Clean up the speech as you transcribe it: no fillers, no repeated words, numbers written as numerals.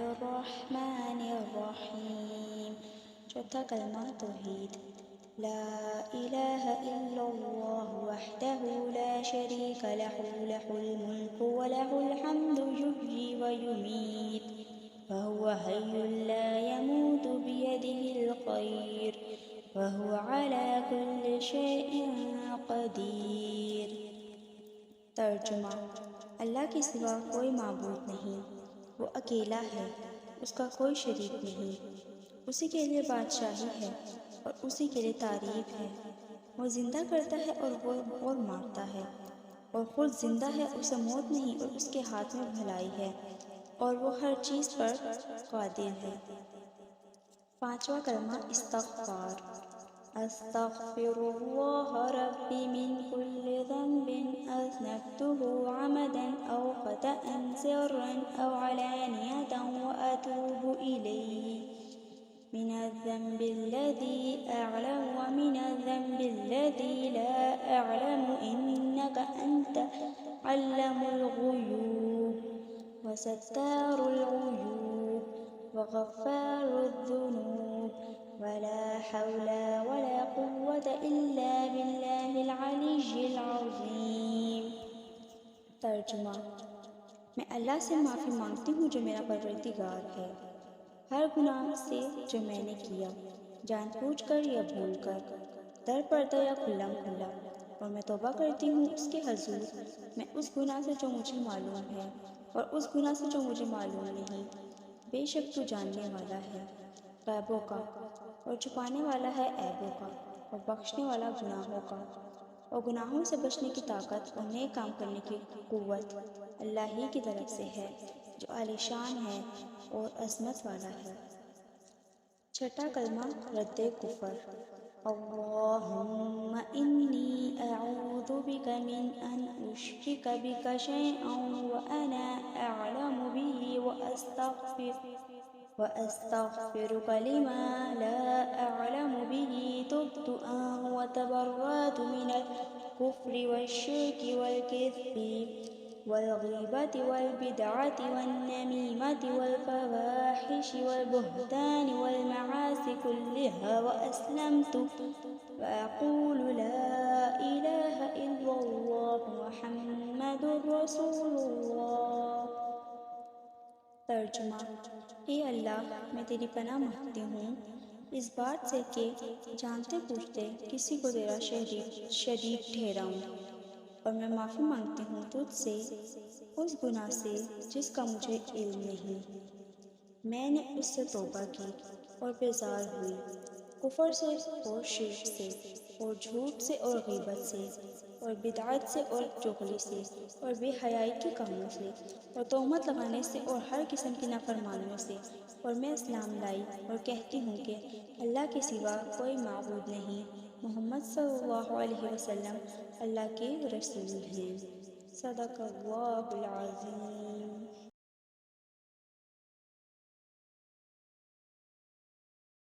الرحمن الرحیم۔ چوتھا کلمہ توحید، لا الہ الا اللہ وحدہ لا شریک لہ لہ الملک ولہ الحمد یحیی ویمیت وہو حی لا یموت بیدہ الخیر وہو علی کل شیء قدیر۔ ترجمہ، اللہ کے سوا کوئی معبود نہیں، وہ اکیلا ہے، اس کا کوئی شریک نہیں، اسی کے لیے بادشاہی ہے اور اسی کے لیے تعریف ہے۔ وہ زندہ کرتا ہے اور مارتا ہے، اور خود زندہ ہے، اسے موت نہیں اور اس کے ہاتھ میں بھلائی ہے، اور وہ ہر چیز پر قادر ہے۔ پانچواں کلمہ استغفار، استغفر اللہ ربی من کل ذنب اذنبته عمدا او خطأ سرا او علانیة واتوب الیہ من الذنب الذي اعلم ومن الذنب الذي لا اعلم انك انت علم الغیوب وستار العیوب وغفار الذنوب ولا حول ولا قوة الا باللہ العلی العظیم۔ ترجمہ، میں اللہ سے معافی مانگتی ہوں جو میرا پروردگار ہے، ہر گناہ سے جو میں نے کیا، جان بوجھ کر یا بھول کر، در پردہ یا کھلا کھلا، اور میں توبہ کرتی ہوں اس کے حضور، میں اس گناہ سے جو مجھے معلوم ہے اور اس گناہ سے جو مجھے معلوم نہیں۔ بے شک تو جاننے والا ہے غیبوں کا اور چھپانے والا ہے عیبوں کا، اور بخشنے والا گناہوں کا، اور گناہوں سے بچنے کی طاقت اور نیک کام کرنے کی قوت اللہ ہی کی طرف سے ہے جو عالی شان ہے اور عظمت والا ہے۔ چھٹا کلمہ رد کفر، اللہم انی اعوذ بک من ان اشرک بک شیئا وانا اعلم به واستغفرک لما لا اعلم به تبت وتبرأت من الكفر والشرك والكذب والغیبة والبدعة والنمیمة والفواحش والبہتان والمعاصی كلها وأسلمت وأقول لا إله إلا الله محمد رسول اللہ۔ ترجمہ، اے اللہ، میں تیری پناہ مانگتی ہوں اس بات سے کہ جانتے بوجھتے کسی کو تیرا شریک ٹھہراؤں، اور میں معافی مانگتی ہوں تجھ سے اس گناہ سے جس کا مجھے علم نہیں۔ میں نے اس سے توبہ کی اور بیزار ہوئی، کفر سے اور شرک سے اور جھوٹ سے اور غیبت سے اور بدعت سے اور چغلی سے اور بے حیائی کے کاموں سے اور تہمت لگانے سے اور ہر قسم کی نافرمانیوں سے، اور میں اسلام لائی اور کہتی ہوں کہ اللہ کے سوا کوئی معبود نہیں، محمد صلی اللہ علیہ وسلم اللہ کے رسول ہیں۔ صدق اللہ العظیم۔